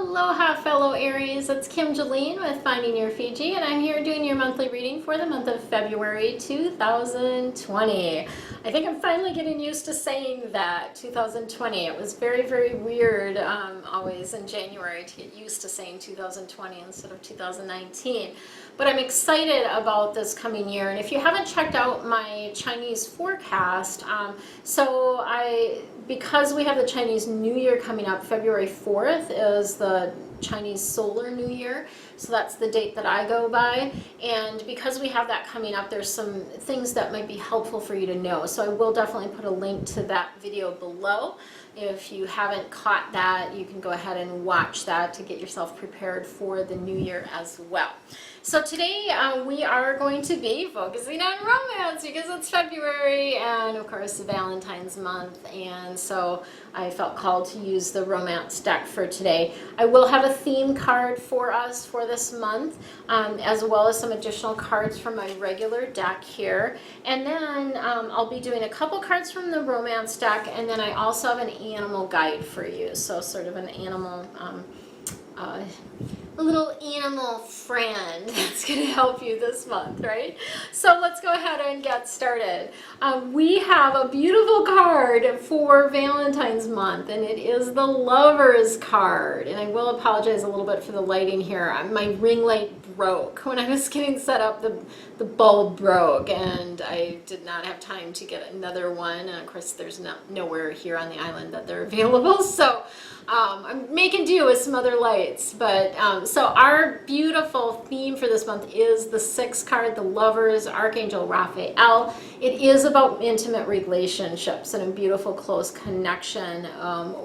Aloha fellow Aries, it's Kim Jolene with Finding Your Fiji, and I'm here doing your monthly reading for the month of February 2020. I think I'm finally getting used to saying that, 2020. It was very, very weird always in January to get used to saying 2020 instead of 2019. But I'm excited about this coming year, and if you haven't checked out my Chinese forecast, because we have the Chinese New Year coming up, February 4th is the Chinese Solar New Year, so that's the date that I go by, and because we have that coming up, there's some things that might be helpful for you to know, so I will definitely put a link to that video below. If you haven't caught that, you can go ahead and watch that to get yourself prepared for the new year as well. So today we are going to be focusing on romance because it's February and of course Valentine's month, and so I felt called to use the romance deck for today. I will have a theme card for us for this month, as well as some additional cards from my regular deck here, and then I'll be doing a couple cards from the romance deck, and then I also have an animal guide for you, so sort of an animal a little animal friend that's going to help you this month, right? So let's go ahead and get started. We have a beautiful card for Valentine's month, and it is the Lovers card. And I will apologize a little bit for the lighting here. My ring light broke when I was getting set up. The bulb broke, and I did not have time to get another one. And of course, there's nowhere here on the island that they're available, so I'm making do with some other lights. But so our beautiful theme for this month is the 6th card, the Lovers, Archangel Raphael. It is about intimate relationships and a beautiful close connection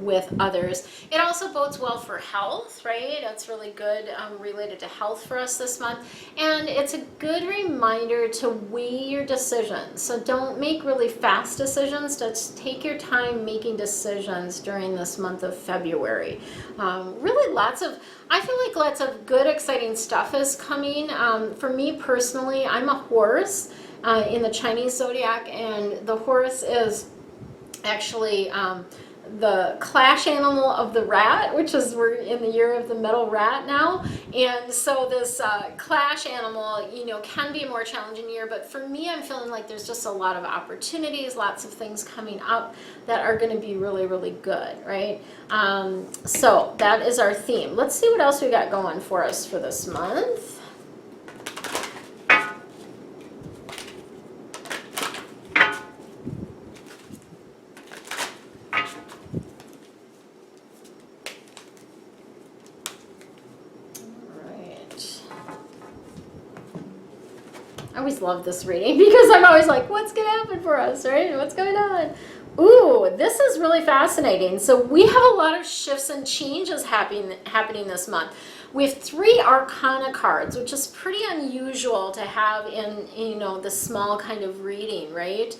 with others. It also bodes well for health, right? That's really good related to health for us this month. And it's a good reminder to weigh your decisions. So don't make really fast decisions. Just take your time making decisions during this month of February. Really I feel like lots of good, exciting stuff is coming. For me personally, I'm a horse in the Chinese zodiac, and the horse is actually the clash animal of the rat, which is, we're in the year of the metal rat now, and so this clash animal, you know, can be a more challenging year, but for me, I'm feeling like there's just a lot of opportunities, lots of things coming up that are going to be really, really good, right? So that is our theme. Let's see what else we got going for us for this month. I always love this reading because I'm always like, what's going to happen for us, right? What's going on? Ooh, this is really fascinating. So we have a lot of shifts and changes happening this month. We have 3 Arcana cards, which is pretty unusual to have in, you know, this small kind of reading, right?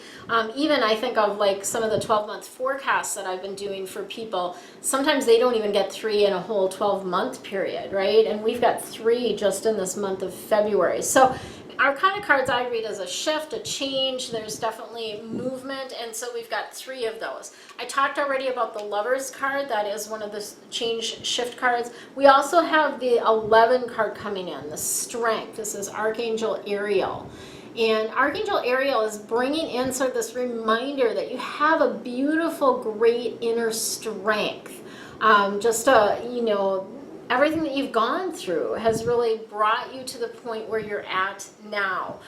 Even I think of like some of the 12-month forecasts that I've been doing for people. Sometimes they don't even get 3 in a whole 12-month period, right? And we've got 3 just in this month of February. So Arcana cards I read as a shift, a change. There's definitely movement, and so we've got 3 of those. I talked already about the Lovers card. That is one of the change shift cards. We also have the 11 card coming in, the Strength. This is Archangel Ariel. And Archangel Ariel is bringing in sort of this reminder that you have a beautiful, great inner strength. You know, everything that you've gone through has really brought you to the point where you're at now.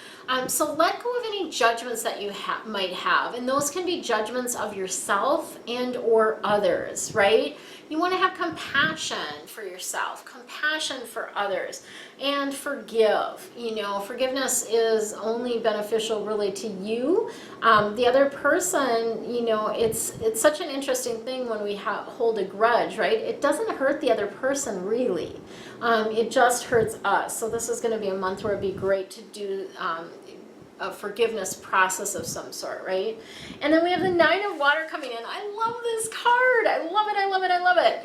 So let go of any judgments that you might have, and those can be judgments of yourself and or others, right? You want to have compassion for yourself, compassion for others, and forgive. You know, forgiveness is only beneficial really to you. The other person, you know, it's such an interesting thing when we hold a grudge, right? It doesn't hurt the other person really. It just hurts us. So this is going to be a month where it'd be great to do a forgiveness process of some sort, right? And then we have the 9 of Water coming in. I love this card. I love it, I love it, I love it.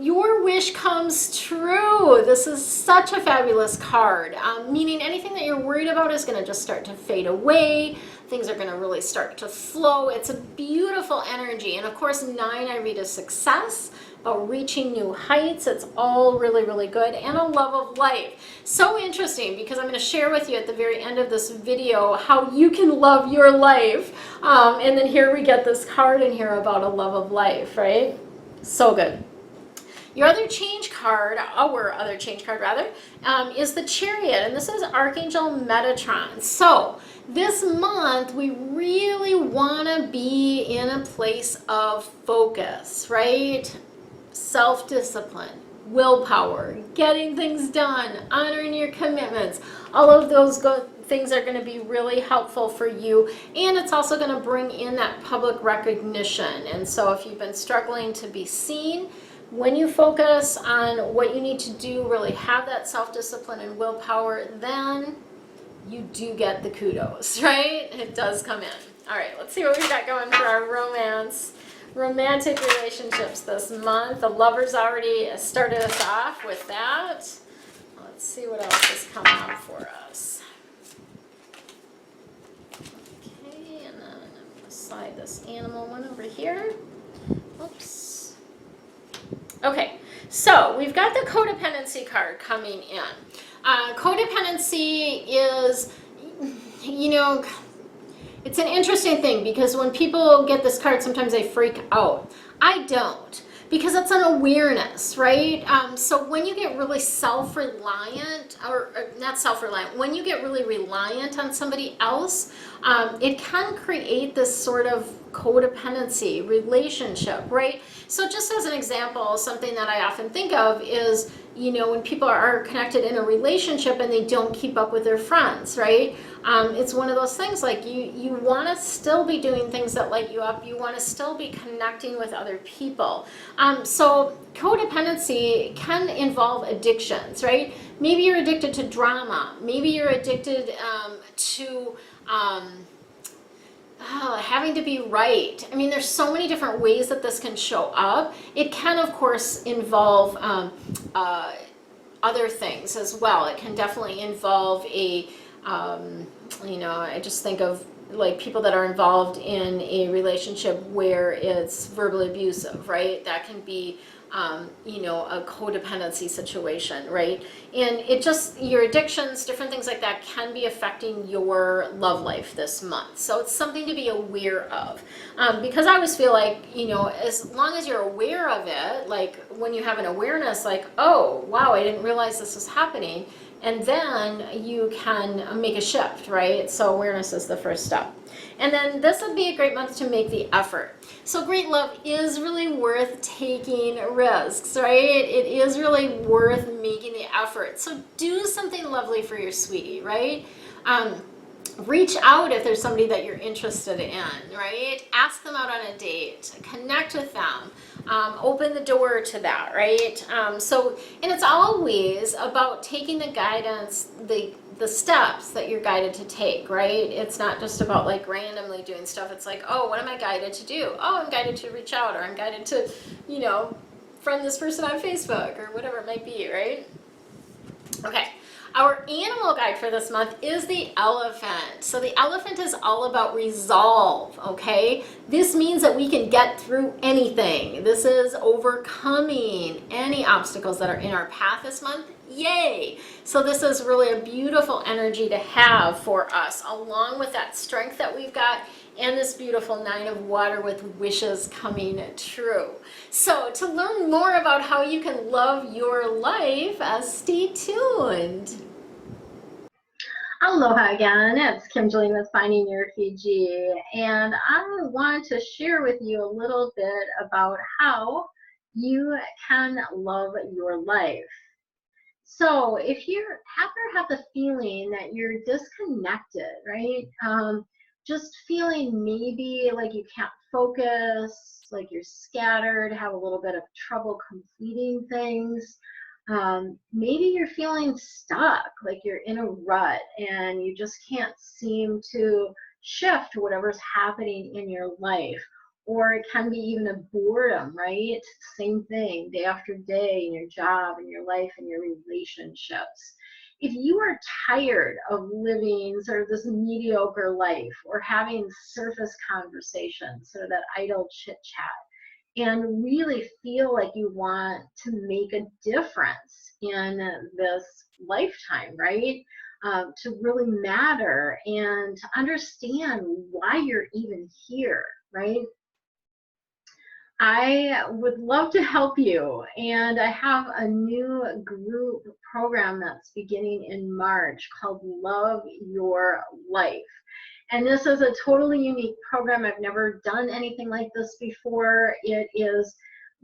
Your wish comes true. This is such a fabulous card, meaning anything that you're worried about is going to just start to fade away. Things are going to really start to flow. It's a beautiful energy. And of course, 9 I read as success. about reaching new heights. It's all really, really good, and a love of life. So interesting, because I'm going to share with you at the very end of this video how you can love your life. And then here we get this card in here about a love of life, right? So good. Your other change card, our other change card rather, is the Chariot, and this is Archangel Metatron. So this month we really want to be in a place of focus, right? Self-discipline, willpower, getting things done, honoring your commitments. All of those things are going to be really helpful for you, and it's also going to bring in that public recognition. And so if you've been struggling to be seen, when you focus on what you need to do, really have that self-discipline and willpower, then you do get the kudos, right? It does come in. All right, let's see what we got going for our romantic relationships this month. The Lovers already started us off with that. Let's see what else is coming up for us. Okay, and then I'm going to slide this animal one over here. Oops. Okay, so we've got the codependency card coming in. Codependency is, you know, it's an interesting thing, because when people get this card, sometimes they freak out. I don't, because it's an awareness, right? So when you get really self-reliant, or not self-reliant, when you get really reliant on somebody else, it can create this sort of codependency relationship, right? So just as an example, something that I often think of is, you know, when people are connected in a relationship and they don't keep up with their friends, right? It's one of those things, like you want to still be doing things that light you up. You want to still be connecting with other people. So codependency can involve addictions, right? Maybe you're addicted to drama. Maybe you're addicted to having to be right. I mean, there's so many different ways that this can show up. It can, of course, involve other things as well. It can definitely involve a, you know, I just think of like people that are involved in a relationship where it's verbally abusive, right? That can be, you know, a codependency situation, right? And it just, your addictions, different things like that can be affecting your love life this month. So it's something to be aware of. Because I always feel like, you know, as long as you're aware of it, like when you have an awareness, like, oh, wow, I didn't realize this was happening. And then you can make a shift, right? So awareness is the first step. And then this would be a great month to make the effort. So great love is really worth taking risks, right? It is really worth making the effort. So do something lovely for your sweetie, right? Reach out if there's somebody that you're interested in, right? Ask them out on a date, connect with them, open the door to that, right? So, and it's always about taking the guidance, the steps that you're guided to take, right? It's not just about like randomly doing stuff. It's like, oh, what am I guided to do? Oh, I'm guided to reach out, or I'm guided to, you know, friend this person on Facebook, or whatever it might be, right? Okay. Our animal guide for this month is the elephant. So the elephant is all about resolve, okay? This means that we can get through anything. This is overcoming any obstacles that are in our path this month. Yay! So this is really a beautiful energy to have for us, along with that strength that we've got and this beautiful 9 of water with wishes coming true. So to learn more about how you can love your life, stay tuned. Aloha again, it's Kim Jillian with Finding Your Fiji, and I want to share with you a little bit about how you can love your life. So if you ever have the feeling that you're disconnected, right? Just feeling maybe like you can't focus, like you're scattered, have a little bit of trouble completing things. Maybe you're feeling stuck, like you're in a rut and you just can't seem to shift whatever's happening in your life. Or it can be even a boredom, right? Same thing, day after day in your job, in your life, in your relationships. If you are tired of living sort of this mediocre life or having surface conversations, sort of that idle chit chat, and really feel like you want to make a difference in this lifetime, right? To really matter and to understand why you're even here, right? I would love to help you, and I have a new group program that's beginning in March called Love Your Life. And this is a totally unique program. I've never done anything like this before. It is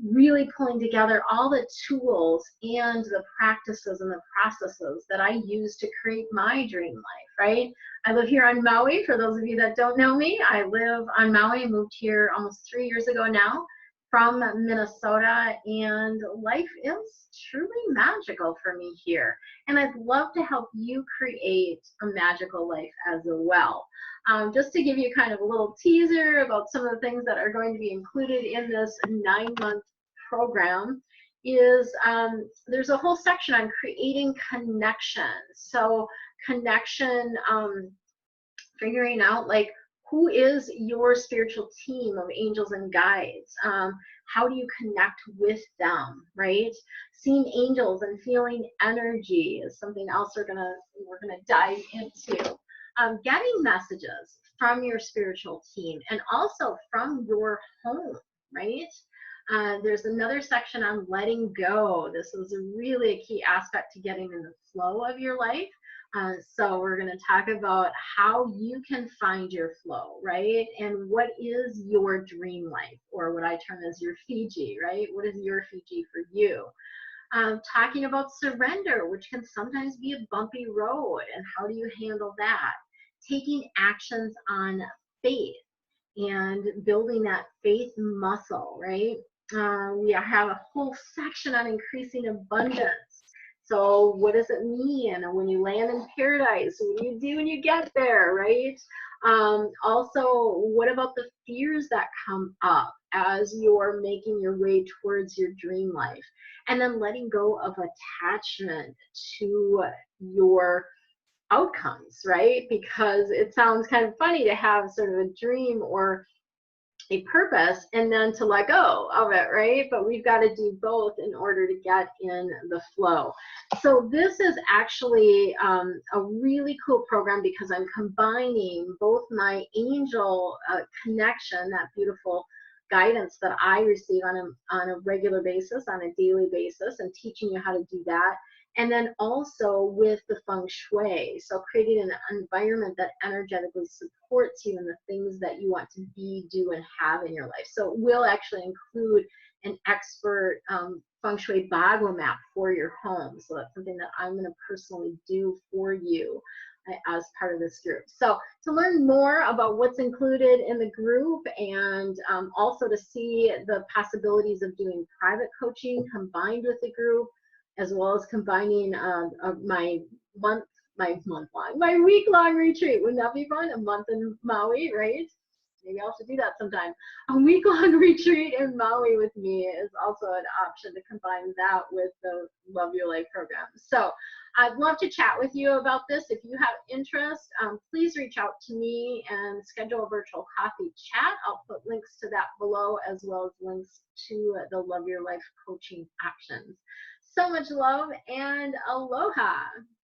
really pulling together all the tools and the practices and the processes that I use to create my dream life, right? I live here on Maui. For those of you that don't know me, I live on Maui. I moved here almost 3 years ago now from Minnesota, and life is truly magical for me here. And I'd love to help you create a magical life as well. Just to give you kind of a little teaser about some of the things that are going to be included in this 9-month program is there's a whole section on creating connection. So connection, figuring out like who is your spiritual team of angels and guides. How do you connect with them, right? Seeing angels and feeling energy is something else we're gonna dive into. Getting messages from your spiritual team and also from your home, right? There's another section on letting go. This is really a key aspect to getting in the flow of your life. So we're going to talk about how you can find your flow, right? And what is your dream life, or what I term as your Fiji, right? What is your Fiji for you? Talking about surrender, which can sometimes be a bumpy road, and how do you handle that? Taking actions on faith and building that faith muscle, right? We have a whole section on increasing abundance. So what does it mean? And when you land in paradise, what do you do when you get there, right? Also, what about the fears that come up as you're making your way towards your dream life? And then letting go of attachment to your outcomes, right? Because it sounds kind of funny to have sort of a dream or a purpose and then to let go of it, right? But we've got to do both in order to get in the flow. So this is actually a really cool program because I'm combining both my angel connection, that beautiful guidance that I receive on a regular basis, on a daily basis, and teaching you how to do that. And then also with the feng shui, so creating an environment that energetically supports you in the things that you want to be, do, and have in your life. So we'll actually include an expert feng shui bagua map for your home. So that's something that I'm going to personally do for you as part of this group. So to learn more about what's included in the group, and also to see the possibilities of doing private coaching combined with the group, as well as combining my week-long retreat. Wouldn't that be fun? A month in Maui, right? Maybe I'll have to do that sometime. A week-long retreat in Maui with me is also an option to combine that with the Love Your Life program. So I'd love to chat with you about this. If you have interest, please reach out to me and schedule a virtual coffee chat. I'll put links to that below, as well as links to the Love Your Life coaching options. So much love and aloha.